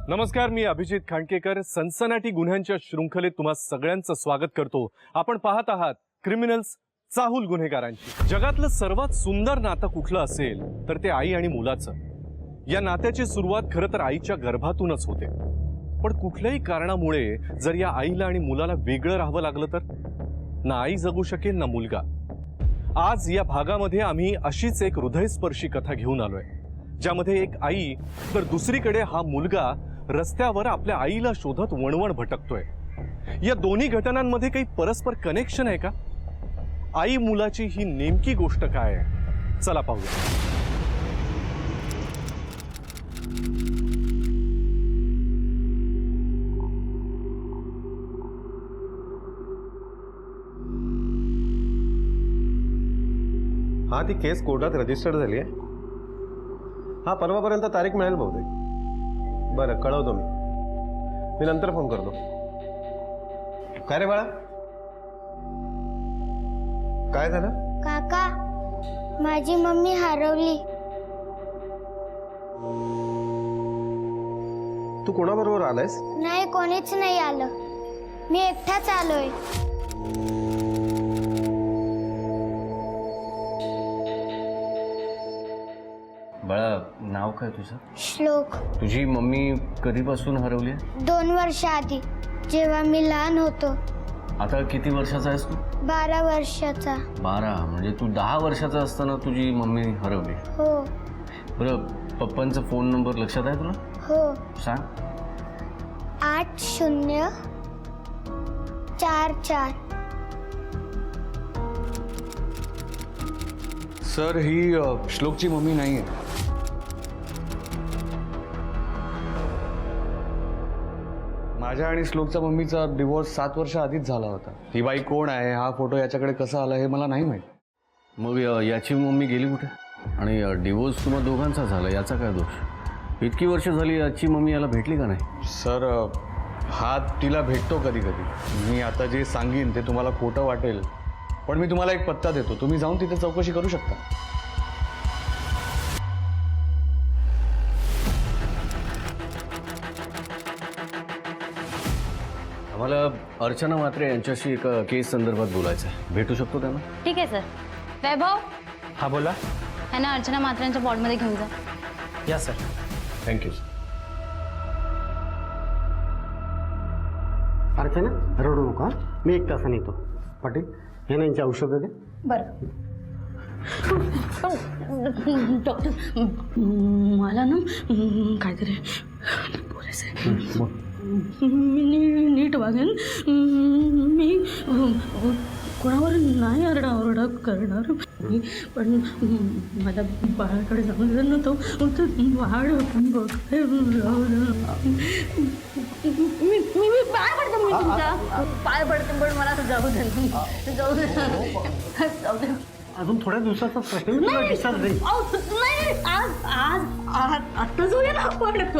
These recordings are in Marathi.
नमस्कार, मी अभिजित खांडकेकर सनसनाटी गुन्ह्यांच्या शृंखलेत तुम्हा सगळ्यांचं स्वागत करतो। आपण पाहत आहात क्रिमिनल्स, चाहूल गुन्हेगारांची। जगातलं सर्वात सुंदर नातं कुठलं असेल तर ते आई आणि मुलाचं। या नात्याची सुरुवात खरं तर आईच्या गर्भातूनच होते, पण कुठल्याही कारणामुळे जर या आईला आणि मुलाला वेगळं राहावं लागलं तर ना आई जगू शकेल ना मुलगा। आज या भागामध्ये आम्ही अशीच एक हृदयस्पर्शी कथा घेऊन आलोय, ज्यामध्ये एक आई तर दुसरीकडे हा मुलगा रस्त्यावर आपल्या आईला शोधत वणवण भटकतोय। या दोन्ही घटनांमध्ये काही परस्पर कनेक्शन आहे का? आई मुलाची ही नेमकी गोष्ट काय आहे, चला पाहूया। हा, ती केस कोर्टात रजिस्टर्ड झाली आहे। हा, परवापर्यंत तारीख मिळेल बहुतेक। बरं, कळवतो मी नंतर फोन करतो। काय रे बाळा, काय झालं? काका, माझी मम्मी हरवली। तू कोणाबरोबर आलायस? नाही, कोणीच नाही आलं, मी एकटाच आलोय। बाळा, नाव काय तुझं? श्लोक। तुझी मम्मी कधीपासून हरवली आहे? 2 वर्ष आधी, जेव्हा मी लहान होतो। आता किती वर्षाचा आहेस तू? 12 वर्षाचा। 12? म्हणजे तू 10 वर्षाचा असताना तुझी मम्मी हरवली। हो बरं, पप्पांचा फोन नंबर लक्षात आहे तुला? हो। सांग। 8044। सर, ही श्लोकची मम्मी नाही आहे। माझ्या आणि श्लोकच्या मम्मीचा डिवोर्स 7 वर्ष आधीच झाला होता। ही बाई कोण आहे, हा फोटो याच्याकडे कसा आला हे मला नाही माहीत। मग याची मम्मी गेली कुठे? आणि डिवोर्स तुम्हा दोघांचा झाला, याचा काय दोष? इतकी वर्ष झाली याची मम्मी याला भेटली का नाही? सर, हा तिला भेटतो कधी कधी। मी आता जे सांगीन ते तुम्हाला खोटं वाटेल, पण मी तुम्हाला एक पत्ता देतो, तुम्ही जाऊन तिथे चौकशी करू शकता। आम्हाला अर्चना म्हात्रे यांच्याशी एका केस संदर्भात बोलायचं आहे, भेटू शकतो त्यांना? ठीक आहे सर। वैभव, हा बोला। यांना अर्चना म्हात्रेंच्या वॉर्डमध्ये घेऊन जा। या सर। थँक्यू। अर्चना, रडू नका, मी 1 तासाने येतो। पाटील, हे यांची औषधं दे। बरं डॉक्टर, मला ना काहीतरी बोलायचं आहे। मी नीट वागेन, मी कोणावर नाही आरडाओरडा करणार, पण माझ्या बाळाकडे जाऊन जर ना तो वाढ बघते। मी पाय पडते, मी तुमच्या पाय पडते, पण मला जाऊ दे, जाऊ दे, जाऊ दे। अजून थोड्या दिवसाचा प्रश्न, मी तुला डिस्चार्ज देईन। नाही, आता जाऊया ना,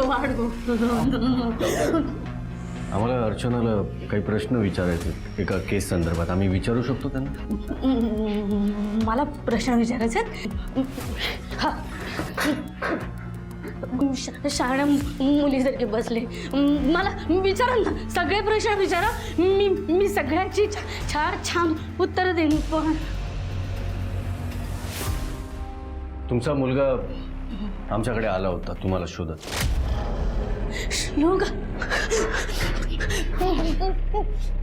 वाढ आम्हाला अर्चनाला काही प्रश्न विचारायचे एका केस संदर्भात, आम्ही विचारू शकतो त्यांना? मला प्रश्न विचारायचे हा। शाळा मुलीसारखे बसले, मला विचारा ना, सगळे प्रश्न विचारा, मी सगळ्यांची छान उत्तर देईन। पण तुमचा मुलगा आमच्याकडे आला होता तुम्हाला शोधत। श्लोक,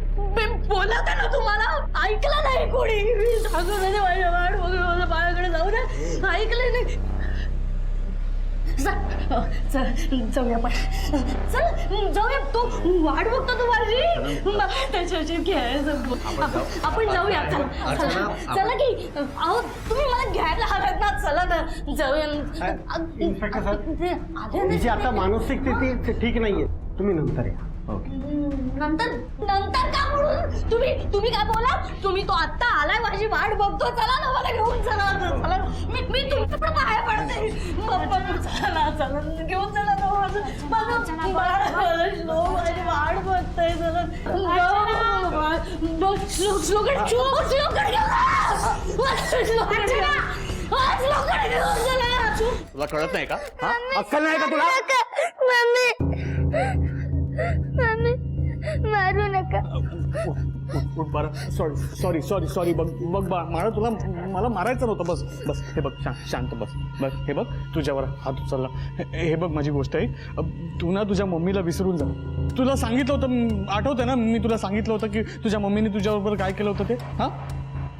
मी बोलत आहे ना तुम्हाला, ऐकलं नाही कोणी? मी सांगत होते माझ्या वाट बघून माझ्या बाळाकडे जाऊ दे, ऐकलं नाही। जाऊया आपण, चल जाऊया, तो वाट बघतो तू माझी, त्याच्याशी खेळायचं। आपण जाऊया, चला की। अहो, तुम्ही मला घ्यायला हव्यात ना, चला ना जाऊया। तिची आता मानसिक स्थिती ठीक नाहीये, तुम्ही नंतर या। नंतर का म्हणून? तुम्ही काय बोला? तुम्ही तो आत्ता आलाय, माझी वाट बघतो, चला ना, मला घेऊन चला, चला। मी तुमच्या पण बाहेर पडते, चला घेऊन चला ना, माझी वाट बघतोय, चला। तुला कळत नाही का? अक्कल नाही का तुला? मम्मी मम्मी मारू नका. उठ बाळा. Sorry sorry sorry. बघ बघ बाळा, तुला मला मारायचं नव्हतं. बस बस. हे बघ, शांत बस. बघ हे बघ, तुझ्यावर हात उचलला. हे बघ माझी गोष्ट आहे. तू ना तुझ्या मम्मीला विसरून जा. तुला सांगितलं होतं, आठवतं ना मी तुला सांगितलं होतं की तुझ्या मम्मीने तुझ्याबरोबर काय केलं होतं ते? हां,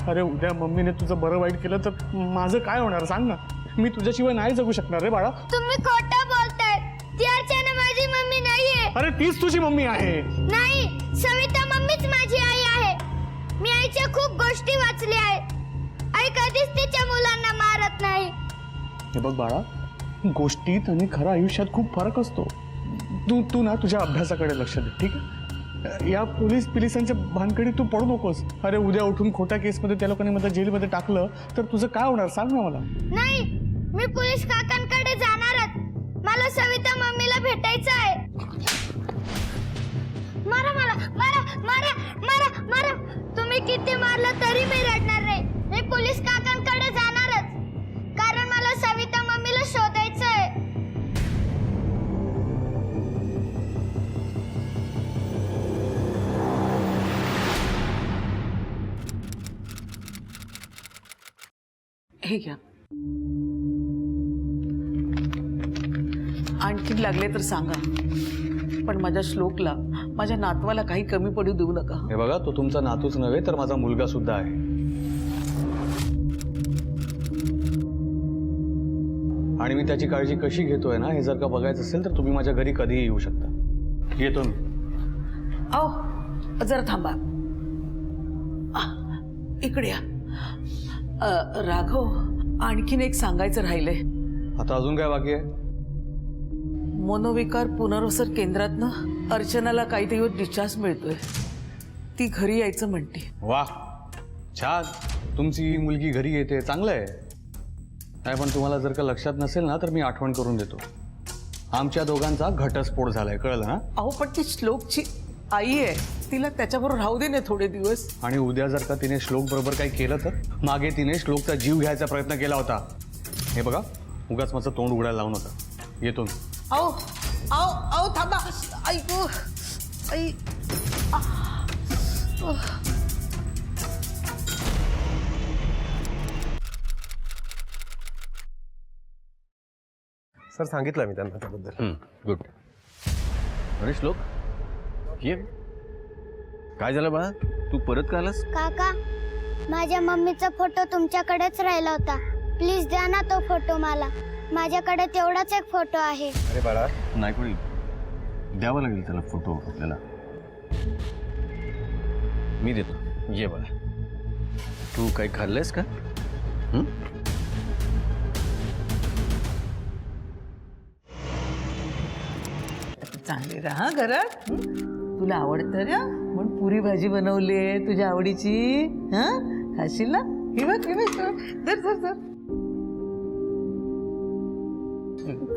अरे उद्या मम्मीने तुझं बरं वाईट केलं तर माझं काय होणार सांग ना. मी तुझ्याशिवाय नाही जगू शकणार रे बाळा. तुम्ही खोटं बोलताय. ती अर्चना माझी मम्मी नाहीये. अरे तीच तुझी मम्मी आहे. नाही, सविता मम्मीच माझी आई आहे. मी आईच्या खूप गोष्टी वाचल्या आहेत. आई कधीच तिच्या मुलांना मारत नाही. हे बघ बाळा, गोष्टीत आणि खरं आयुष्यात खूप फरक असतो. तू ना तुझ्या अभ्यासाकडे लक्ष दे, ठीक आहे? या पोलिसांच्या भानकडे तू पडू नकोस. अरे उद्या उठून खोट्या केसमध्ये त्या लोकांनी मला जेलमध्ये टाकलं तर तुझं काय होणार सांग ना मला. नाही, मी पोलीस काकांकडे जाणारच. मला सविता मम्मीला भेटायचं आहे. मारा मला, मारा मारा मारा मारा. तुम्ही किती मारलं तरी मी रडणार नाही. मी पोलीस काकांकडे जाणारच, कारण मला सविता मम्मीला शोधायचं आहे. हे घ्या. आणखीन लागले तर सांगा, पण माझ्या श्लोकला, माझ्या नातवाला काही कमी पडू देऊ नका. हे बघा, तो तुमचा नातूच नव्हे तर माझा मुलगा सुद्धा आहे. आणि मी त्याची काळजी कशी घेतोय ना हे जर का बघायचं असेल तर तुम्ही माझ्या घरी कधीही येऊ शकता. येतो मी. अहो जरा थांबा. इकडे या. राघव, आणखीन एक सांगायचं राहिलंय. आता अजून काय बाकी आहे? मनोविकार पुनर्वसन केंद्रातनं अर्चनाला काही दिवस डिस्चार्ज मिळतोय. ती घरी यायचं म्हणते. वा, छान. तुमची मुलगी घरी येते, चांगलं आहे. नाही पण तुम्हाला जर का लक्षात नसेल ना तर मी आठवण करून देतो. आमच्या दोघांचा घटस्फोट झालाय, कळलं ना? अहो पण ती श्लोकची आई आहे, तिला त्याच्याबरोबर राहू दे ना थोडे दिवस. आणि उद्या जर का तिने श्लोक बरोबर काही केलं तर? मागे तिने श्लोकचा जीव घ्यायचा प्रयत्न केला होता. हे बघा, उगाच माझं तोंड उघडायला लावू नका. येतो मी. आओ आओ आओ थांबा. ऐकू आई. सर सांगितलं मी त्यांना त्याबद्दल. गुड. अरे श्लोक, ये. काय झालं बाळा, तू परत का आलास? काका, माझ्या मम्मीचा फोटो तुमच्याकडेच राहिला होता. प्लीज द्या ना तो फोटो मला. माझ्याकडे तेवढाच एक फोटो आहे. अरे बाळा, नाही कोणी द्यावं लागेल त्याला फोटो आपल्याला. मी देतो, ये बाळा. तू काही खाल्लंयस का? चांगले राहा घरात. तुला आवडतं ना म्हणून पुरी भाजी बनवली आहे तुझ्या आवडीची. हा, खाशील ना? हे बघ हे बघ. धर धर धर.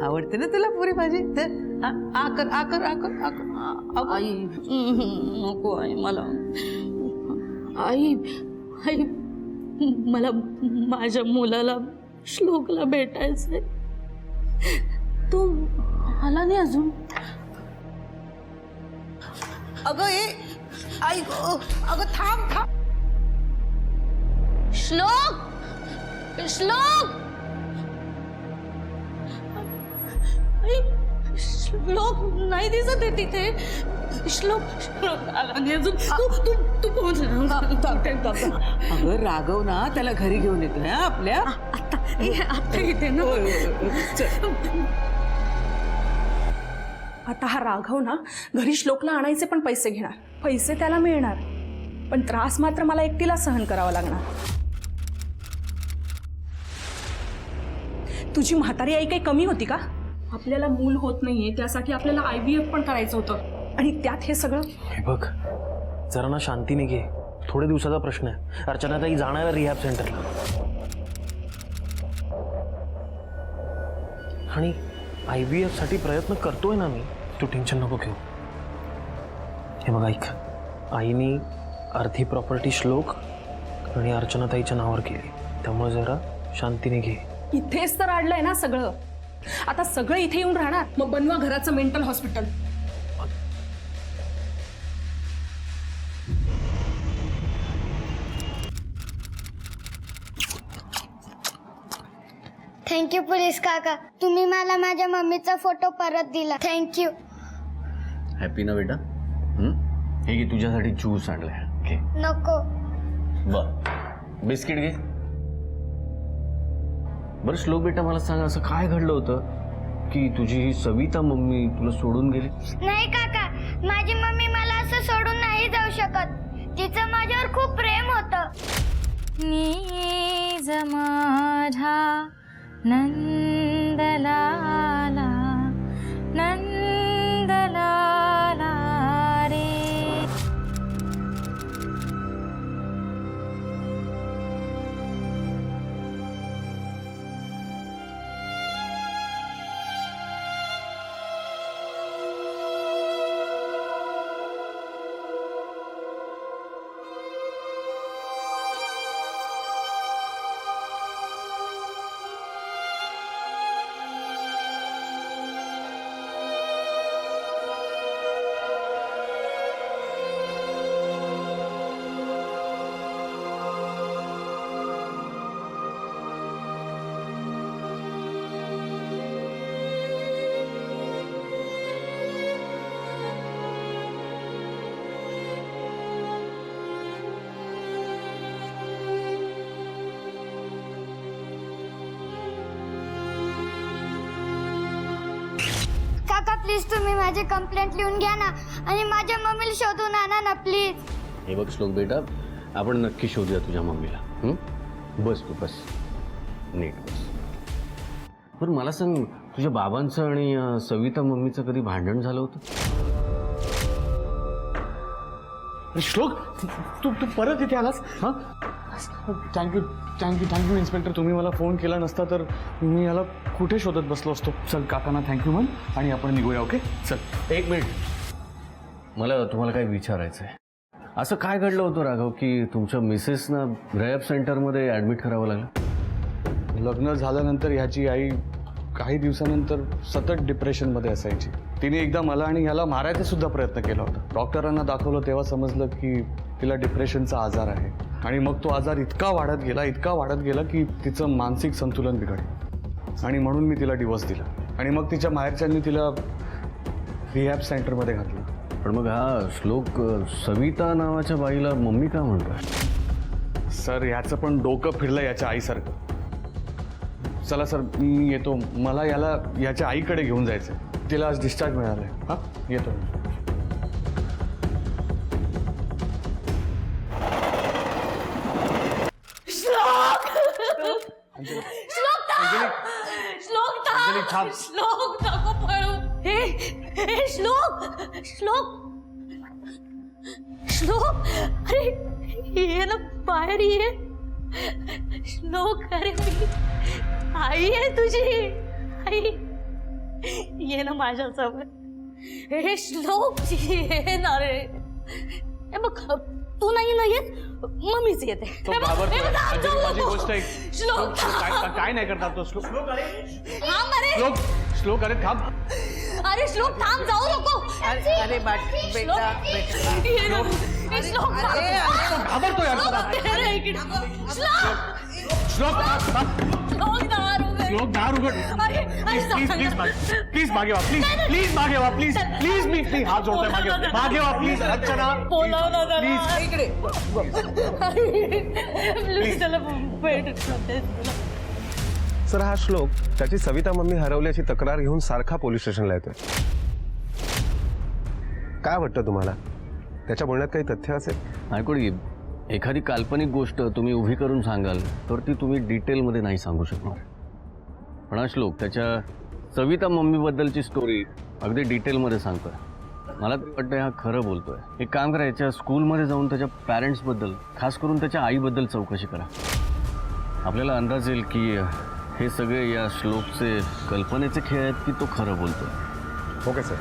आवडते ना तुला पुरी भाजी? धर. आकर आकर आकर आकर. आई नको आई मला. आई आई मला माझ्या मुलाला श्लोकला भेटायचंय. तो आला नाही अजून. अगं ए आई अगं थांब थांब. श्लोक श्लोक आई, श्लोक नाही दिसत आहे तिथे. श्लोक आला नाही अजून. तू पोहोचला. अगं राघव ना त्याला घरी घेऊन येतोय आपल्या. आता येते ना. आता हा राघव ना घरी श्लोकला आणायचे पण पैसे घेणार. पैसे त्याला मिळणार, पण त्रास मात्र मला एकटीला सहन करावा लागणार. तुझी म्हातारी आई काही कमी होती का? आपल्याला मूल होत नाहीये, त्यासाठी आपल्याला IVF पण करायचं होतं, आणि त्यात हे सगळं. हे बघ, जरा ना शांतीने घे. थोड्या दिवसाचा प्रश्न आहे. अर्चनाताई जाणार रिहॅब सेंटरला, आणि IVF साठी प्रयत्न करतोय ना मी. तू टेन्शन नको घेऊ. हे बघ ऐक, आईनी अर्धी प्रॉपर्टी श्लोक आणि अर्चनाताईच्या नावावर केली, त्यामुळे जरा शांतीने घे. इथेच तर अडलंय ना सगळं. आता सगळं इथे येऊन राहणार. मग बनवा घराचं मेंटल हॉस्पिटल. थँक्यू पोलीस काका, तुम्ही मला माझ्या मम्मीचा फोटो परत दिला. थँक्यू. हॅपी ना बेटा? हे घे तुझ्यासाठी ज्यूस आणलाय. घे. नको. बर बिस्किट घे. बरं श्लोक बेटा, मला सांग, असं काय घडलं होतं की तुझी ही सविता मम्मी तुला सोडून गेली? नाही काका, माझी मम्मी मला असं सोडून नाही जाऊ शकत. तिचं माझ्यावर खूप प्रेम होतं. नीज माझा नंदलाला नंदलाला रे. काका प्लीज तुम्ही माझी कंप्लेंट लिहून घ्या ना आणि माझ्या मम्मीला शोधून आणा ना प्लीज. हे बघ श्लोक बेटा, आपण नक्की शोधूया तुझ्या मम्मीला. बस तू बस, नीट बस. बरं मला सांग, तुझ्या बाबांचं आणि सविता मम्मीचं कधी भांडण झालं होतं? श्लोक, तू तू परत इथे आलास? हां, थँक्यू थँक्यू थँक्यू इन्स्पेक्टर. तुम्ही मला फोन केला नसता तर मी याला कुठे शोधत बसलो असतो. चल काकांना थँक्यू म्हण आणि आपण निघूया. ओके चल. एक मिनिट, मला तुम्हाला काही विचारायचं आहे. असं काय घडलं होतं राघव की तुमच्या मिसेसना रिहॅब सेंटरमध्ये ॲडमिट करावं लागलं? लग्न झाल्यानंतर ह्याची आई काही दिवसानंतर सतत डिप्रेशनमध्ये असायची. तिने एकदा मला आणि ह्याला मारायचा सुद्धा प्रयत्न केला होता. डॉक्टरांना दाखवलं तेव्हा समजलं की तिला डिप्रेशनचा आजार आहे. आणि मग तो आजार इतका वाढत गेला की तिचं मानसिक संतुलन बिघडलं. आणि म्हणून मी तिला डिवोर्स दिला. आणि मग तिच्या माहेरच्यांनी तिला रिहॅब सेंटरमध्ये घातलं. पण मग हा श्लोक सविता नावाच्या बाईला मम्मी का म्हणतोय? सर ह्याचं पण डोकं फिरलं याच्या आईसारखं. चला सर मी येतो. मला याला याच्या आईकडे घेऊन जायचं. तिला आज डिस्चार्ज मिळाला आहे. हां येतो. श्लोक नको पळू. हे श्लोक श्लोक श्लोक, अरे ये ना बाहेर ये. श्लोक, अरे मी आई आहे तुझी आई. ये ना माझ्यासोबत. हे श्लोक ये ना रे. हे बघ तू नाही ना येत, मम्मीच येते. माझी गोष्ट आहे. श्लोक काय नाही करतात तो. श्लोक थांब. अरे श्लोक अरे थांब. अरे श्लोक थांब, जाऊ नको. अरे बेटा ये ना. हे श्लोक घाबरतो यार तुला. श्लोक श्लोक श्लोक दार उघड. श्लोक दार उघड. अरे प्लीज मागे वा. प्लीज मागे वा. प्लीज मी हात जोडतोय. मागे वा प्लीज. अर्चना बोलाव ना प्लीज. इकडे. प्लीज त्याला भेट. सर हा श्लोक त्याची सविता मम्मी हरवल्याची तक्रार घेऊन सारखा पोलीस स्टेशनला येतोय. काय वाटतं तुम्हाला, त्याच्या बोलण्यात काही तथ्य असेल? नायकोडी, एखादी काल्पनिक गोष्ट तुम्ही उभी करून सांगाल तर ती तुम्ही डिटेलमध्ये नाही सांगू शकणार. पण हा श्लोक त्याच्या सविता मम्मीबद्दलची स्टोरी अगदी डिटेलमध्ये सांगतोय. मला तरी वाटतं हा खरं बोलतोय. एक काम करा, याच्या स्कूलमध्ये जाऊन त्याच्या पॅरेंट्सबद्दल, खास करून त्याच्या आईबद्दल चौकशी करा. आपल्याला अंदाज येईल की हे सगळे या श्लोकचे कल्पनेचे खेळ आहेत की तो खरं बोलतोय. Okay sir.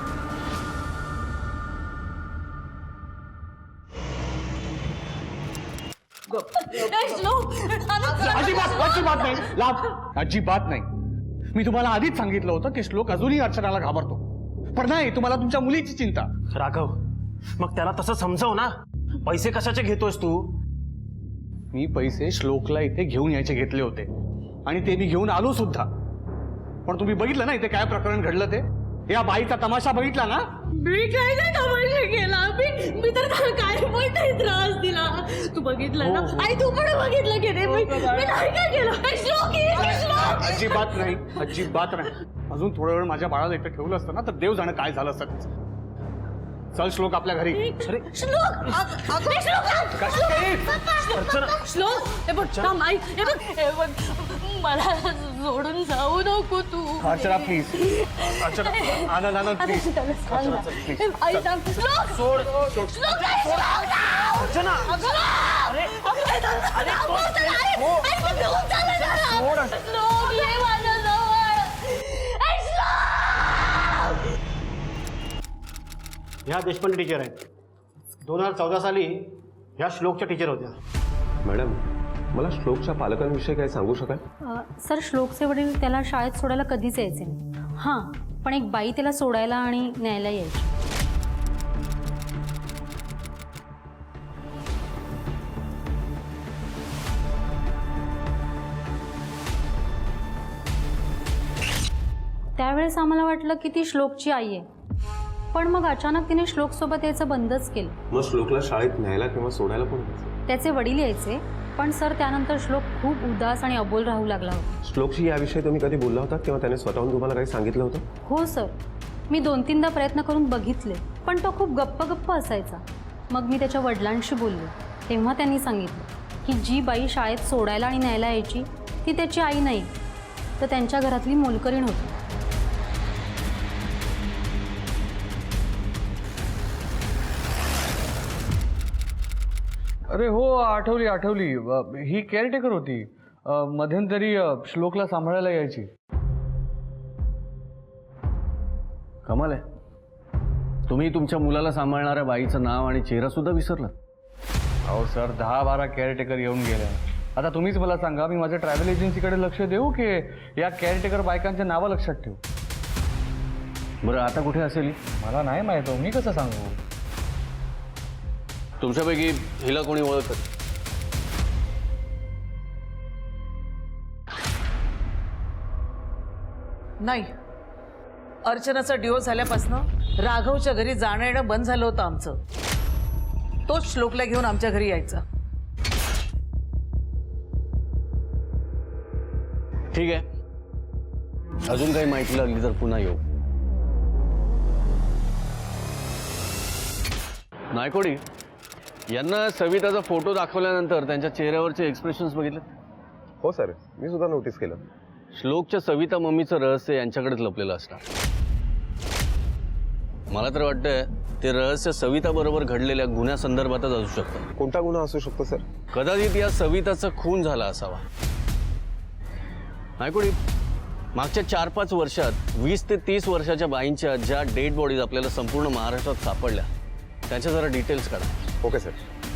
अजिबात नाही. लाभ अजिबात नाही. मी तुम्हाला आधीच सांगितलं होतं की श्लोक अजूनही अर्चनाला घाबरतो. पण नाही, तुम्हाला तुमच्या मुलीची चिंता. राघव, मग त्याला तसं समजाव ना. पैसे कशाचे घेतोयस तू? मी पैसे श्लोकला इथे घेऊन यायचे घेतले होते आणि ते मी घेऊन आलो सुद्धा. पण तुम्ही बघितलं ना इथे काय प्रकरण घडलं ते? या बाईचा तमाशा बघितला ना? मी काय नाही तमाशा केला, मी तर त्याला काय पण नाही त्रास दिला. तू बघितलं ना आई, तू पण बघितलं की रे? मी नाही काय केलं. श्लोक ये, श्लोक. अजिबात नाही, अजिबात नाही. अजून थोडा वेळ माझ्या बाळाला इथे ठेवलं असतं ना तर देव जाणं काय झालं असतं त्याचं. चल श्लोक आपल्या घरी. श्लोक श्लोक, हे बघ थांब आई, हे बघ मला सोडून जाऊ नको तू. Archana please, Archana Anand Anand please. आई थांब. श्लोक सोड श्लोक, आई, श्लोक थांब. अर्चना. अरे श्लोक ये माझ्याजवळ. आई, श्लोक. ह्या देशपांडे टीचर आहेत. 2014 साली ह्या श्लोकच्या टीचर होत्या. मॅडम, मला श्लोकच्या पालकांविषयी काय सांगू शकाल? सर, श्लोकचे वडील त्याला शाळेत सोडायला कधीच यायचे नाही. हां, पण एक बाई त्याला सोडायला आणि न्यायला यायची. त्यावेळेस आम्हाला वाटलं की ती श्लोकची आई आहे, पण मग अचानक तिने श्लोकसोबत यायचं बंदच केलं. मग श्लोकला शाळेत न्यायला किंवा सोडायला कोण यायचं? त्याचे वडील यायचे, पण सर त्यानंतर श्लोक खूप उदास आणि अबोल राहू लागला होता. श्लोकशी याविषयी तुम्ही कधी बोलला होता किंवा त्याने स्वतःहून तुम्हाला काही सांगितलं होतं? हो सर, मी 2-3दा प्रयत्न करून बघितले, पण तो खूप गप्प असायचा. मग मी त्याच्या वडिलांशी बोलले, तेव्हा त्यांनी सांगितलं की जी बाई शाळेत सोडायला आणि न्यायला यायची ती त्याची आई नाही, तर त्यांच्या घरातली मोलकरीण होती. अरे हो, आठवली. ही केअरटेकर होती. मध्यंतरी श्लोकला सांभाळायला यायची. कमाल आहे, तुम्ही तुमच्या मुलाला सांभाळणाऱ्या बाईचं नाव आणि चेहरा सुद्धा विसरलात. अहो सर, 10-12 केअरटेकर येऊन गेल्या. आता तुम्हीच मला सांगा, मी माझ्या ट्रॅव्हल एजन्सीकडे लक्ष देऊ की या केअरटेकर बायकांचे नावं लक्षात ठेवू? बरं, आता कुठे असेल? मला नाही माहीत हो, मी कसं सांगू? तुमच्यापैकी हिला कोणी ओळखत? नाही, अर्चनाचा डिवोर्स झाल्यापासून राघवच्या घरी जाणं येणं बंद झालं होतं आमचं. तोच श्लोकला घेऊन आमच्या घरी यायचा. ठीक आहे, अजून काही माहिती लागली तर पुन्हा येऊ. नायकोडी, यांना सविताचा फोटो दाखवल्यानंतर त्यांच्या चेहऱ्यावरचे एक्सप्रेशन्स बघितले? हो सर, मी सुद्धा नोटीस केलं. श्लोकच्या सविता मम्मीचं रहस्य यांच्याकडेच लपलेलं असणार. मला तर वाटतंय ते रहस्य सविता बरोबर घडलेल्या गुन्ह्यासंदर्भातच असू शकतं. कोणता गुन्हा असू शकतो सर? कदाचित या सविताचा खून झाला असावा. नायकोडी, मागच्या 4-5 वर्षात 20 ते 30 वर्षाच्या बाईंच्या ज्या डेड बॉडीज आपल्याला संपूर्ण महाराष्ट्रात सापडल्या त्यांच्या जरा डिटेल्स काढा. Okay sir.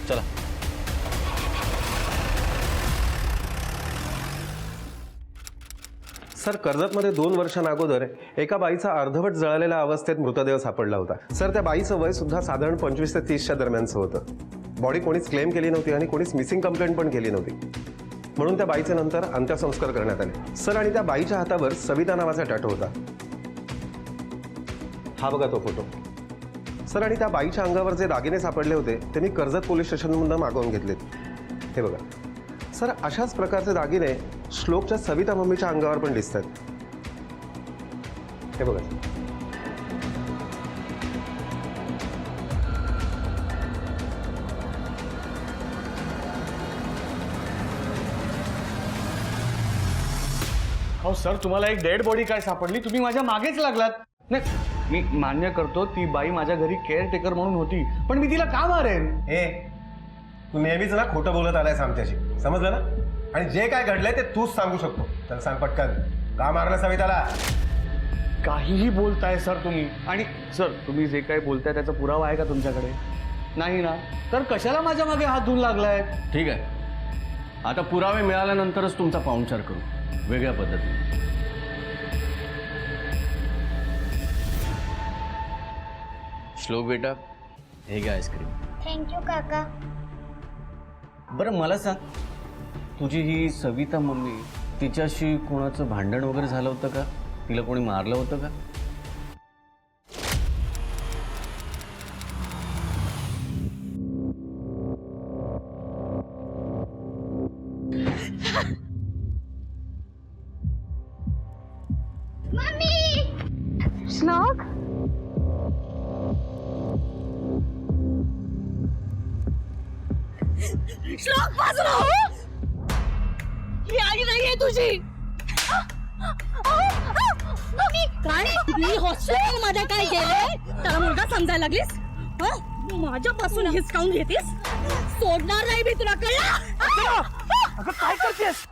चला. सर, कर्जतमध्ये 2 वर्षांअगोदर एका बाईचा अर्धवट जळालेल्या अवस्थेत मृतदेह सापडला होता. सर, त्या बाईचं वय सुद्धा साधारण 25 ते 30च्या दरम्यानचं होतं. बॉडी कोणीच क्लेम केली नव्हती आणि कोणीच मिसिंग कंप्लेंट पण केली नव्हती. म्हणून त्या बाईचे नंतर अंत्यसंस्कार करण्यात आले. सर, आणि त्या बाईच्या हातावर सविता नावाचा टॅटू होता. हा बघा तो फोटो. सर, आणि त्या बाईच्या अंगावर जे दागिने सापडले होते ते मी कर्जत पोलीस स्टेशनमधून मागवून घेतलेत. हे बघा. सर, अशाच प्रकारचे दागिने श्लोकच्या सविता मम्मीच्या अंगावर पण दिसतात. हे बघा. हो सर, तुम्हाला एक डेड बॉडी काय सापडली? तुम्ही माझ्या मागेच लागलात. नाही, मी मान्य करतो ती बाई माझ्या घरी केअरटेकर म्हणून होती, पण मी तिला का मारेन? तू नेहमीच ना खोटं बोलत आलायस आमच्याशी, समजलं ना? आणि जे काय घडलंय ते तूच सांगू शकतो. तर सांग पटकन, का मारलं सविताला? काहीही बोलताय सर तुम्ही. आणि सर, तुम्ही जे काही बोलताय त्याचा पुरावा आहे का तुमच्याकडे? नाही ना? तर कशाला माझ्या मागे हात धुवून लागलाय? ठीक आहे, आता पुरावे मिळाल्यानंतरच तुमचा पाहुणचार करू, वेगळ्या पद्धतीने. श्लोक बेटा, हे घ्या आईस्क्रीम. थँक्यू काका. बरं, मला सांग, तुझी ही सविता मम्मी, तिच्याशी कोणाचं भांडण वगैरे झालं होतं का? तिला कोणी मारलं होतं का? श्लोक श्लोक बाजूला हो. ही आई नाहीये तुझी. काय मी हॉस्पिटल मध्ये काय केलंय त्याला मुलगा समजायला लागलीस? माझ्यापासून हिसकावून घेतीस? सोडणार नाही मी तुला, कळलं? अगं काय करतेस?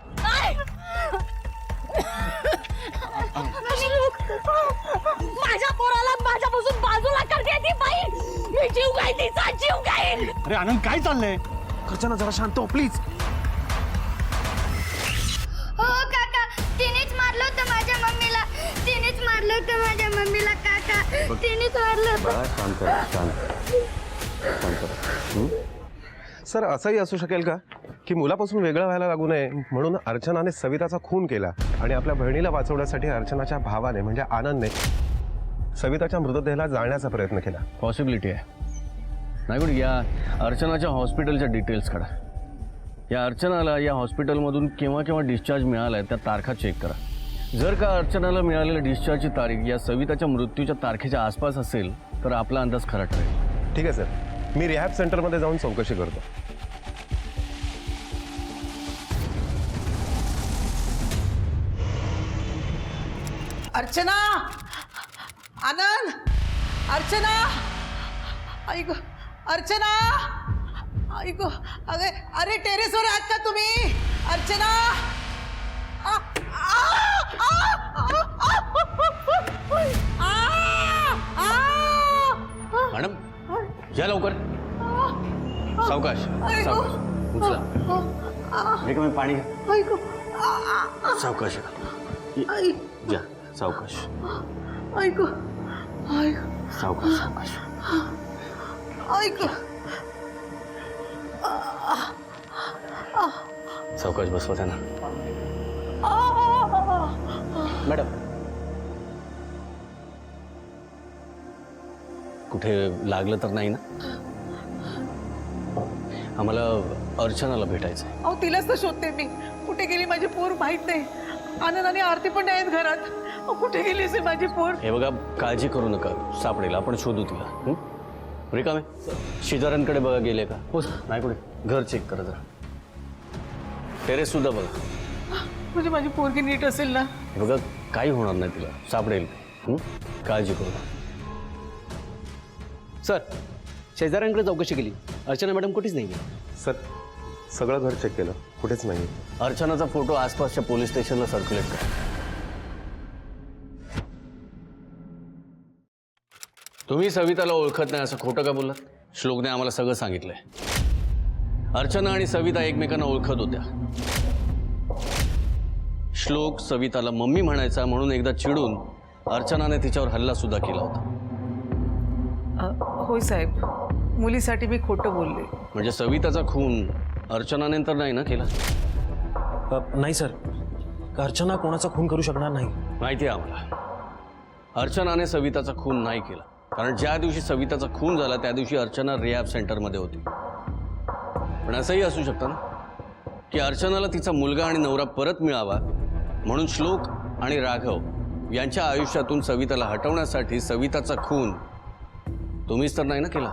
माझ्या पोराला माझ्यापासून बाजूला करते ती बाई. मी जीव गाईल तिचा, जीव गाईल. अरे आनंद काय चाललंय? अर्चना जरा शांत हो प्लीज. हो काका, तिनेच मारलं होतं माझ्या मम्मीला. तिनेच मारलं होतं माझ्या मम्मीला काका. तिनेच मारलं होतं. सर असंही असू शकेल का की मुलापासून वेगळं व्हायला लागू नये म्हणून अर्चनाने सविताचा खून केला आणि आपल्या बहिणीला वाचवण्यासाठी अर्चनाच्या भावाने म्हणजे आनंदने सविताच्या मृतदेहाला जाळण्याचा प्रयत्न केला? पॉसिबिलिटी आहे. नाही पण या अर्चनाच्या हॉस्पिटलच्या डिटेल्स काढा. या अर्चनाला या हॉस्पिटलमधून केव्हा केव्हा डिस्चार्ज मिळाला आहे त्या तारखा चेक करा. जर का अर्चनाला मिळालेल्या डिस्चार्जची तारीख या सविताच्या मृत्यूच्या तारखेच्या आसपास असेल तर आपला अंदाज खरा ठरेल. ठीक आहे सर, मी रिहॅब सेंटरमध्ये जाऊन चौकशी करतो. अर्चना, आनंद, अर्चना, ऐक अर्चना, ऐक अरे अरे टेरेसवर आहात का तुम्ही? अर्चना, मॅडम या लवकर. सावकाश सावकाश उचला. एक मिनिट पाणी घ्या. सावकाश या. सावकाश ऐक ऐक सावकाश सावकाश. ऐक सावकाश बसवा त्यांना. मॅडम कुठे लागलं तर नाही ना? आम्हाला अर्चनाला भेटायचं आहे. अहो तिलाच तर शोधते मी. कुठे गेली माझी पोर माहित नाही. आनंद आणि आरती पण नाहीत घरात. अहो, कुठे गेली असेल माझी पोर? हे बघा, काळजी करू नका, सापडेल. आपण शोधू तिला. रिकामे शेजाऱ्यांकडे बघा गेले का? हो नाही कुठे. घर चेक करा जरा. टेरेस सुद्धा बघा. म्हणजे माझी पोरगी नीट असेल ना? हे बघा, काही होणार नाही तिला, सापडेल. काळजी करू नका. सर शेजाऱ्यांकडे चौकशी केली, अर्चना मॅडम कुठेच नाही. सर सगळं घर चेक केलं, कुठेच नाही. अर्चनाचा फोटो आसपासच्या पोलीस स्टेशनला सर्क्युलेट करा. तुम्ही सविताला ओळखत नाही असं खोटं का बोललात? श्लोकने आम्हाला सगळं सांगितलंय. अर्चना आणि सविता एकमेकांना ओळखत होत्या. श्लोक सविताला मम्मी म्हणायचा म्हणून एकदा चिडून अर्चनाने तिच्यावर हल्ला सुद्धा केला होता. होय साहेब, मुलीसाठी मी खोटं बोलले. म्हणजे सविताचा खून अर्चनाने तर नाही ना केला? नाही सर, अर्चना कोणाचा खून करू शकणार नाही. माहिती आहे आम्हाला. अर्चनाने सविताचा खून नाही केला, कारण ज्या दिवशी सविताचा खून झाला त्या दिवशी अर्चना रिहॅब सेंटरमध्ये होती. पण असंही असू शकतं ना की अर्चनाला तिचा मुलगा आणि नवरा परत मिळावा म्हणून श्लोक आणि राघव यांच्या आयुष्यातून सविताला हटवण्यासाठी सविताचा खून तुम्हीच तर नाही ना केला?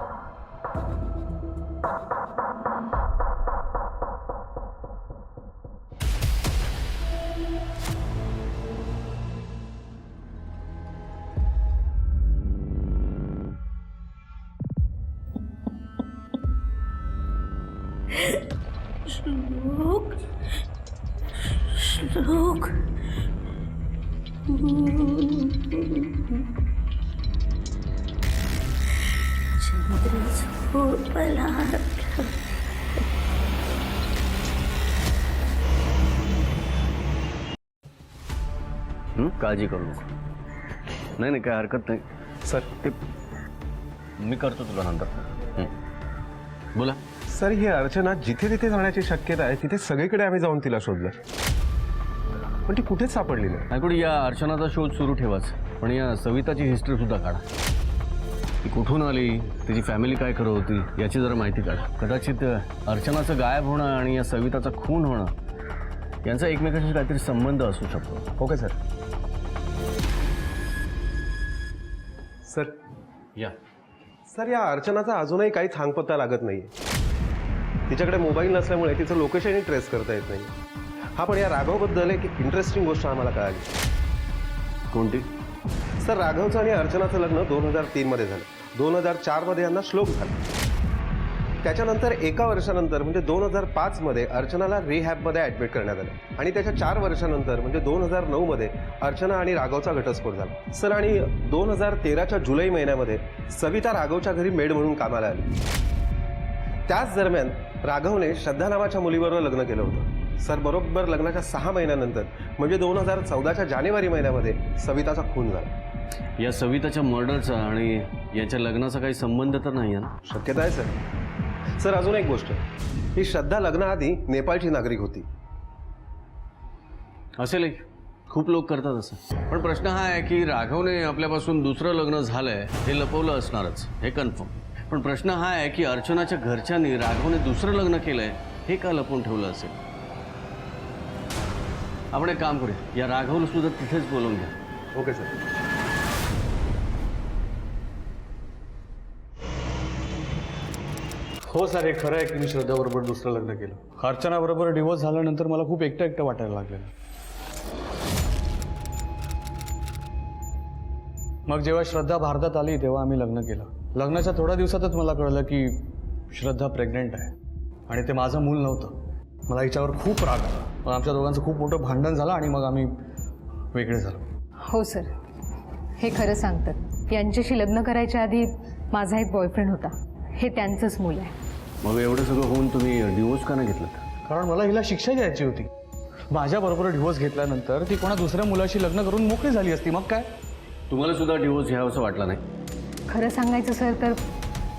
श्लोक श्लोक झोपला. काळजी करू नको. नाही नाही, काय हरकत नाही. सर ते मी करतो तुला नंतर. बोला. सर ही अर्चना जिथे तिथे जाण्याची शक्यता आहे तिथे सगळीकडे आम्ही जाऊन तिला शोधलं. पण ती कुठेच सापडली नाही. नायकुडी, या अर्चनाचा शोध सुरू ठेवाच, पण या सविताची हिस्ट्री सुद्धा काढा. ती कुठून आली, तिची फॅमिली काय करत होती याची जरा माहिती काढा. कदाचित अर्चनाचं गायब होणं आणि या सविताचा खून होणं यांचा एकमेकांशी काहीतरी संबंध असू शकतो. Okay sir. सर या सर, या अर्चनाचा अजूनही काही थांगपत्ता लागत नाहीये. तिच्याकडे मोबाईल नसल्यामुळे तिचं लोकेशनही ट्रेस करता येत नाही. हा, पण या राघवबद्दल एक इंटरेस्टिंग गोष्ट आम्हाला कळाली. कोणती? सर, राघवचं आणि अर्चनाचं लग्न 2003 मध्ये झालं. 2004 मध्ये यांना श्लोक झाला. त्याच्यानंतर एका वर्षानंतर म्हणजे 2005 मध्ये अर्चनाला रिहॅबमध्ये ॲडमिट करण्यात आलं आणि त्याच्या 4 वर्षानंतर म्हणजे 2009 मध्ये अर्चना आणि राघवचा घटस्फोट झाला. सर, आणि 2013च्या जुलै महिन्यामध्ये सविता राघवच्या घरी मेड म्हणून कामाला आली. त्याच दरम्यान राघवने श्रद्धा नावाच्या मुलीबरोबर लग्न केलं होतं. सर, बरोबर लग्नाच्या 6 महिन्यानंतर म्हणजे 2014च्या जानेवारी महिन्यामध्ये सविताचा खून झाला. या सविताच्या मर्डरचा आणि याच्या लग्नाचा काही संबंध तर नाही आहे ना? शक्यता आहे सर. सर, अजून एक गोष्ट, ही श्रद्धा लग्नाआधी नेपाळची नागरिक होती. असेल, खूप लोक करतात असं. पण प्रश्न हा आहे की राघवने आपल्यापासून दुसरं लग्न झालंय हे लपवलं असणारच, हे कन्फर्म. पण प्रश्न हा आहे की अर्चनाच्या घरच्यांनी राघवने दुसरं लग्न केलंय हे का लपवून ठेवलं असेल? आपण एक काम करूया, या राघवला सुद्धा तिथेच बोलवून घ्या. Okay sir. हो सर, हे खरं आहे की मी श्रद्धाबरोबर दुसरं लग्न केलं. अर्चनाबरोबर डिवोर्स झाल्यानंतर मला खूप एकटं एकटं वाटायला लागलेलं. मग जेव्हा श्रद्धा भारतात आली तेव्हा आम्ही लग्न केलं. लग्नाच्या थोड्या दिवसातच मला कळलं की श्रद्धा प्रेग्नेंट आहे आणि ते माझं मूल नव्हतं. मला हिच्यावर खूप राग आला. मग आमच्या दोघांचं खूप मोठं भांडण झालं आणि मग आम्ही वेगळे झालो. हो सर, हे खरं सांगतात. यांच्याशी लग्न करायच्या आधी माझा एक बॉयफ्रेंड होता. हे त्यांचंच मूल आहे. मग एवढं सगळं होऊन तुम्ही डिवोर्स का नाही घेतलं? कारण मला हिला शिक्षा द्यायची होती. माझ्याबरोबर डिवोर्स घेतल्यानंतर ती कोणा दुसऱ्या मुलाशी लग्न करून मोकळी झाली असती. मग काय? तुम्हाला सुद्धा डिवोर्स घ्यावंसं वाटलं नाही? खरं सांगायचं सर तर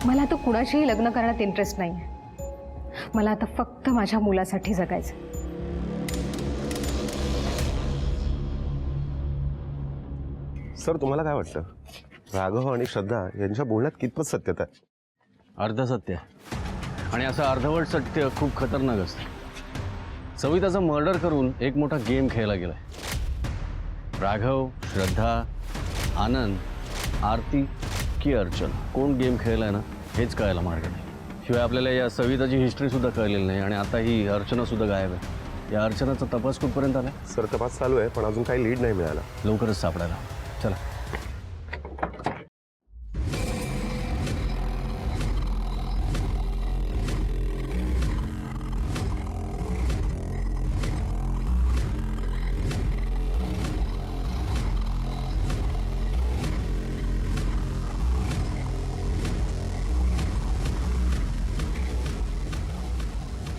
मला आता कुणाशीही लग्न करण्यात इंटरेस्ट नाही आहे. मला आता फक्त माझ्या मुलासाठी जगायचं. सर, तुम्हाला काय वाटतं, राघव आणि श्रद्धा यांच्या बोलण्यात कितपत सत्यता आहे? अर्ध सत्य, आणि असं अर्धवट सत्य खूप खतरनाक असतं. सविताचा मर्डर करून एक मोठा गेम खेळला गेलाय. राघव, श्रद्धा, आनंद, आरती की अर्चना कोण गेम खेळलाय ना हेच कळायला मार्ग नाही. शिवाय आपल्याला या सविताची हिस्ट्री सुद्धा कळलेली नाही आणि आता ही अर्चना सुद्धा गायब आहे. या अर्चनाचा तपास कुठपर्यंत आला? सर, तपास चालू आहे पण अजून काही लीड नाही मिळाला. लवकरच सापडायला. चला.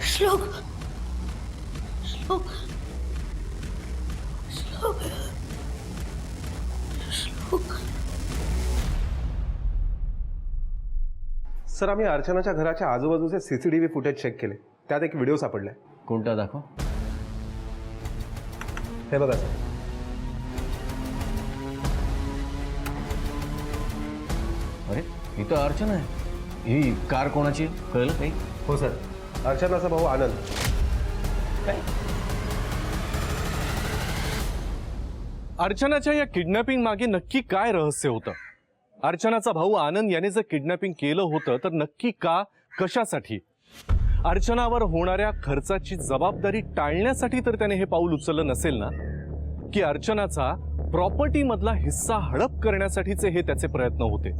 श्लोक श्लोक श्लोक श्लोक. सर, आम्ही अर्चनाच्या घराच्या आजूबाजूचे CCTV फुटेज चेक केले. त्यात एक व्हिडिओ सापडलाय. कोणता दाखव? हे बघा सर. अरे, ही तर अर्चना आहे. ही कार कोणाची कळलं काही? हो सर, अर्चनाचा भाऊ आनंद. अर्चनाच्या या किडनॅपिंग मागे नक्की काय रहस्य होतं? अर्चनाचा भाऊ आनंद याने जर किडनॅपिंग केलं होतं तर नक्की का, कशासाठी? अर्चनावर होणाऱ्या खर्चाची जबाबदारी टाळण्यासाठी तर त्याने हे पाऊल उचललं नसेल ना? की अर्चनाचा प्रॉपर्टीमधला हिस्सा हडप करण्यासाठीचे हे त्याचे प्रयत्न होते?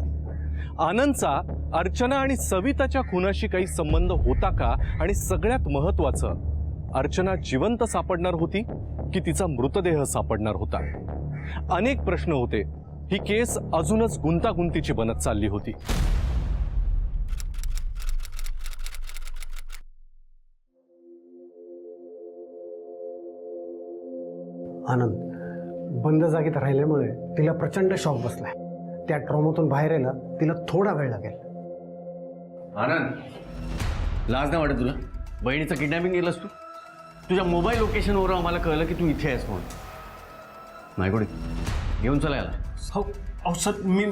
आनंदचा अर्चना आणि सविताच्या खुनाशी काही संबंध होता का? आणि सगळ्यात महत्वाचं, अर्चना जिवंत सापडणार होती की तिचा मृतदेह सापडणार होता? अनेक प्रश्न होते. ही केस अजूनच गुंतागुंतीची बनत चालली होती. आनंद बंद जागेत राहिल्यामुळे तिला प्रचंड शॉक बसलाय. त्या ट्रॉमातून बाहेर यायला तिला थोडा वेळ लागेल. आनंद, लाज नाही वाटत तुला? बहिणीचं किडनॅपिंग केलंस तू? तुझ्या मोबाईल लोकेशनवर आम्हाला कळलं की तू इथे आहेस म्हणून. नायकोडी घेऊन चला याला. अहो सर मी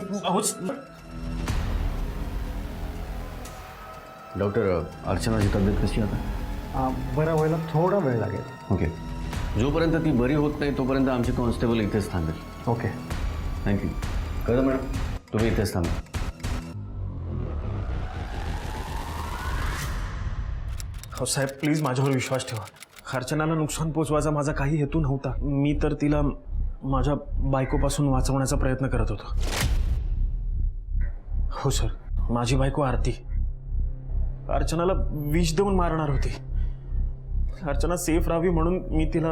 डॉक्टर अर्चनाची तब्येत कशी आता? बरं व्हायला थोडा वेळ लागेल. ओके. जोपर्यंत ती बरी होत नाही तोपर्यंत आमचे कॉन्स्टेबल इथेच थांबेल. ओके. थँक्यू. कळलं मॅडम, तुम्ही इथेच थांबा. हो साहेब, प्लीज माझ्यावर विश्वास ठेवा. अर्चनाला नुकसान पोचवायचा माझा काही हेतू नव्हता. मी तर तिला माझ्या बायकोपासून वाचवण्याचा प्रयत्न करत होतो. हो सर, माझी बायको आरती अर्चनाला विष देऊन मारणार होती. अर्चना सेफ राहावी म्हणून मी तिला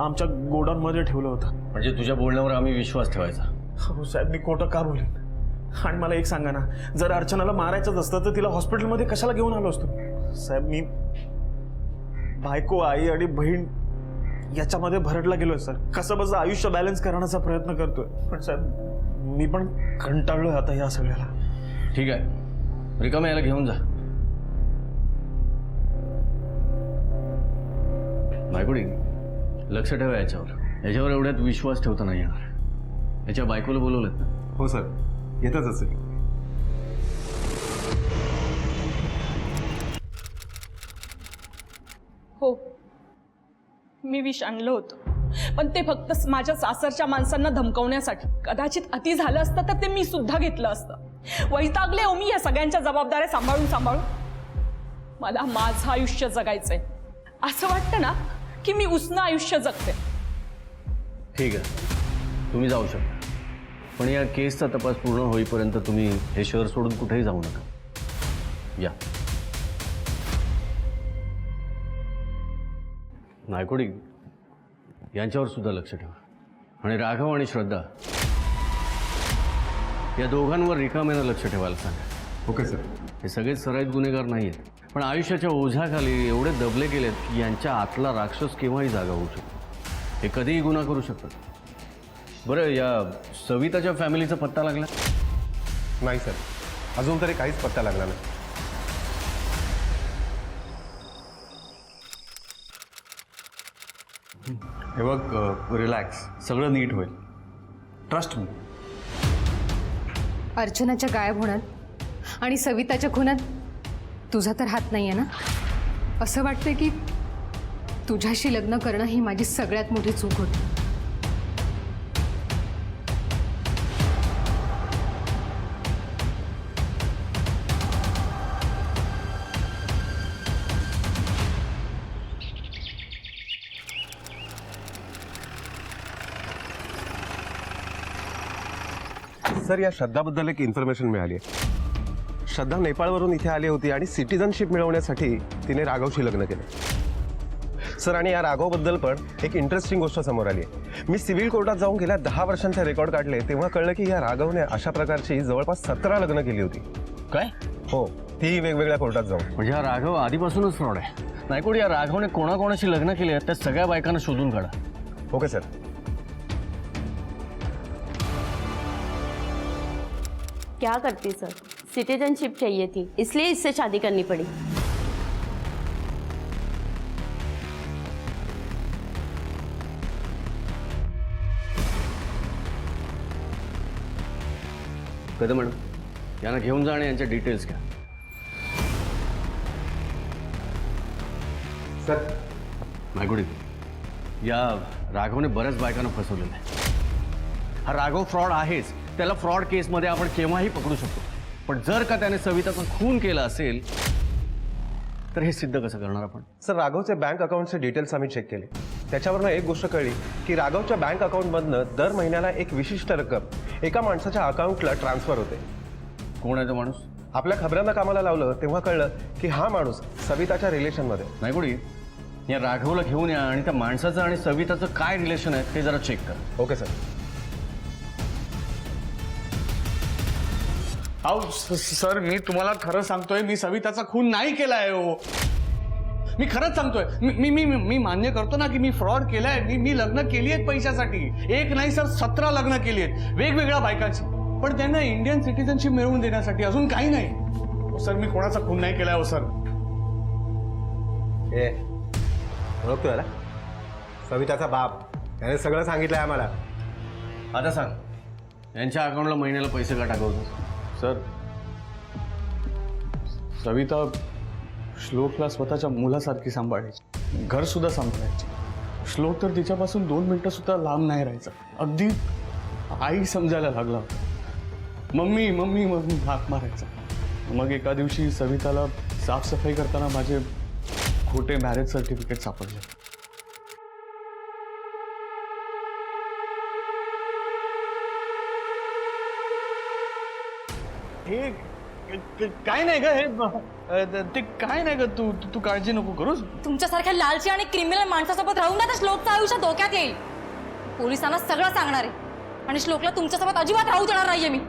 आमच्या गोडाऊनमध्ये ठेवलं होतं. म्हणजे तुझ्या बोलण्यावर आम्ही विश्वास ठेवायचा? हो साहेब, मी खोटं का बोलेन? आणि मला एक सांगा ना, जर अर्चनाला मारायचंच असतं तर तिला हॉस्पिटलमध्ये कशाला घेऊन आलो असतो? साहेब, मी बायको, आई आणि बहीण याच्यामध्ये भरडला गेलोय सर. कसं बसं आयुष्य बॅलन्स करण्याचा प्रयत्न करतोय. पण साहेब, मी पण कंटाळलोय आता या सगळ्याला. ठीक आहे, रिकामा याला घेऊन जा. बायकोडी, लक्ष ठेवा याच्यावर एवढ्यात विश्वास ठेवता नाही येणार. याच्या बायकोला बोलवलं ना? हो सर, येतच असेल. हो, मी विष आणलं होतं, पण ते फक्त माझ्या सासरच्या माणसांना धमकवण्यासाठी. कदाचित अति झालं असतं तर ते मी सुद्धा घेतलं असतं. वैतागले हो मी या सगळ्यांच्या जबाबदाऱ्या सांभाळून. मला माझं आयुष्य जगायचंय. असं वाटतं ना की मी उसनं आयुष्य जगते. ठीक आहे, तुम्ही जाऊ शकता. पण या केसचा तपास पूर्ण होईपर्यंत तुम्ही हे शहर सोडून कुठेही जाऊ नका. या. नायकोडी, यांच्यावर सुद्धा लक्ष ठेवा. आणि राघव आणि श्रद्धा या दोघांवर रिकाम्यानं लक्ष ठेवायला सांगा. Okay sir. हे सगळेच सराईत गुन्हेगार नाही आहेत, पण आयुष्याच्या ओझ्याखाली एवढे दबले गेलेत की यांच्या आतला राक्षस केव्हाही जागा होऊ शकतो. हे कधीही गुन्हा करू शकतात. बरं, या सविताच्या फॅमिलीचा पत्ता लागला? नाही सर, अजून तरी काहीच पत्ता लागला नाही. हे बघ, रिलॅक्स, सगळं नीट होईल. Trust me. अर्चनाच्या गायब होण्यात आणि सविताच्या खुनात तुझा तर हात नाही आहे ना? असं वाटतं की तुझ्याशी लग्न करणं ही माझी सगळ्यात मोठी चूक होती. सर, या श्रद्धाबद्दल एक इन्फॉर्मेशन मिळाली आहे. श्रद्धा नेपाळवरून इथे आली होती आणि सिटिझनशिप मिळवण्यासाठी तिने राघवशी लग्न केलं. सर, आणि या राघवबद्दल पण एक इंटरेस्टिंग गोष्ट समोर आली आहे. मी सिव्हिल कोर्टात जाऊन गेल्या 10 वर्षांचे रेकॉर्ड काढले तेव्हा कळलं की या राघवने अशा प्रकारची जवळपास 17 लग्न केली होती. काय? हो, ती वेगवेगळ्या कोर्टात जाऊन. म्हणजे हा राघव आधीपासूनच फ्रॉड आहे. नायकोडी, या राघवने कोणाकोणाशी लग्न केले त्या सगळ्या बायकांना शोधून काढा. Okay sir. क्या करती सर, सिटीजनशिप चाहिए थी इसलिए इससे शादी करनी पड़ी. कदम मॅडम, यांना घेऊन जा आणि यांच्या डिटेल्स घ्या. सर. नायकोडी, या राघवने बऱ्याच बायकांना फसवलेलं आहे. हा राघव फ्रॉड आहेच. त्याला फ्रॉड केसमध्ये आपण केव्हाही पकडू शकतो. पण जर का त्याने सविताचा खून केला असेल तर हे सिद्ध कसं करणार आपण? सर, राघवचे बँक अकाउंटचे डिटेल्स आम्ही चेक केले. त्याच्यावरनं एक गोष्ट कळली की राघवच्या बँक अकाउंटमधनं दर महिन्याला एक विशिष्ट रक्कम एका माणसाच्या अकाउंटला ट्रान्सफर होते. कोण आहे तो माणूस? आपल्या खबरांना कामाला लावलं तेव्हा कळलं की हा माणूस सविताच्या रिलेशनमध्ये. नायकोडी, या राघवला घेऊन या आणि त्या माणसाचं आणि सविताचं काय रिलेशन आहे ते जरा चेक कर. Okay sir. अहो सर, मी तुम्हाला खरं सांगतोय, मी सविताचा खून नाही केलाय. हो, मी खरंच सांगतोय. मी मी मी मान्य करतो ना की मी फ्रॉड केलाय. मी लग्न केली आहेत पैशासाठी. एक नाही सर, 17 लग्न केली आहेत वेगवेगळ्या बायकांची. पण त्यांना इंडियन सिटीजनशिप मिळवून देण्यासाठी, अजून काही नाही. हो सर, मी कोणाचा खून नाही केलाय. हो सर. ओळखतो याला? सविताचा बाप, त्याने सगळं सांगितलंय आम्हाला. आता सांग, यांच्या अकाउंटला महिन्याला पैसे का टाकवतो? सर, सविता श्लोकला स्वतःच्या मुलासारखी सांभाळायची, घरसुद्धा सांभाळायची. श्लोक तर तिच्यापासून 2 मिनिटं सुद्धा लांब नाही राहायचा. अगदी आई समजायला लागला होता. मम्मी मम्मी मम्मी हाक मारायचा. मग एका दिवशी सविताला साफसफाई करताना माझे खोटे मॅरेज सर्टिफिकेट सापडले. हे काय नाही ग, हे ते काय नाही ग, तू तू काळजी नको करूस. तुमच्यासारख्या लालची आणि क्रिमिनल माणसासोबत राहून ना तर श्लोकचं आयुष्य धोक्यात येईल. पोलिसांना सगळं सांगणार आहे आणि श्लोकला तुमच्यासोबत अजिबात राहू देणार नाहीये मी.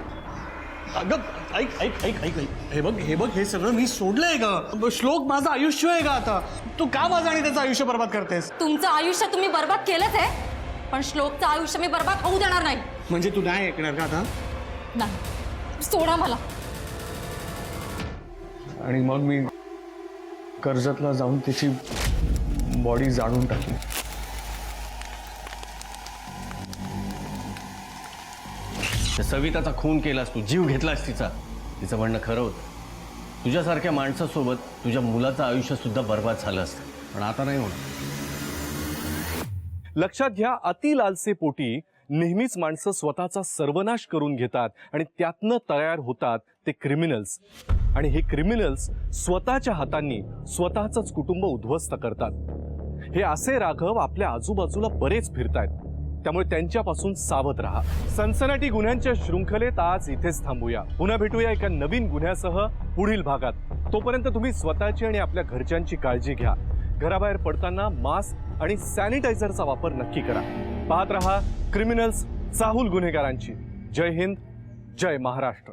अगं ऐक ऐक ऐक ऐक ऐक, हे बघ हे सगळं मी सोडलंय का? श्लोक माझं आयुष्य आहे का आता? तू का माझं आणि त्याचं आयुष्य बर्बाद करतेस? तुमचं आयुष्य तुम्ही बर्बाद केलंच आहे, पण श्लोकचं आयुष्य मी बर्बाद होऊ देणार नाही. म्हणजे तू नाही ऐकणार का आता? नाही, सोडा मला. आणि मग मी कर्जतला जाऊन त्याची बॉडी जाळून टाकली. त्या सविताचा खून केलास तू, जीव घेतलास तिचा. तिचं म्हणणं खरं होतं. तुझ्यासारख्या माणसासोबत तुझ्या मुलाचं आयुष्य सुद्धा बर्बाद झालं असतं, पण आता नाही होणार. लक्षात घ्या, अति लालसे पोटी नेहमीच माणसं स्वतःचा सर्वनाश करून घेतात आणि त्यातनं तयार होतात ते क्रिमिनल्स. आणि हे क्रिमिनल्स स्वतःच्या हातांनी स्वतःचंच कुटुंब उद्ध्वस्त करतात. हे असे राघव आपल्या आजूबाजूला बरेच फिरतायत, त्यामुळे त्यांच्यापासून सावध राहा. सनसनाटी गुन्ह्यांच्या शृंखलेत आज इथेच थांबूया. पुन्हा भेटूया एका नवीन गुन्ह्यासह पुढील भागात. तोपर्यंत तुम्ही स्वतःची आणि आपल्या घरच्यांची काळजी घ्या. घराबाहेर पडताना मास्क आणि सॅनिटायझरचा वापर नक्की करा. पाहत रहा क्रिमिनल्स, चाहूल गुन्हेगारांची. जय हिंद, जय महाराष्ट्र.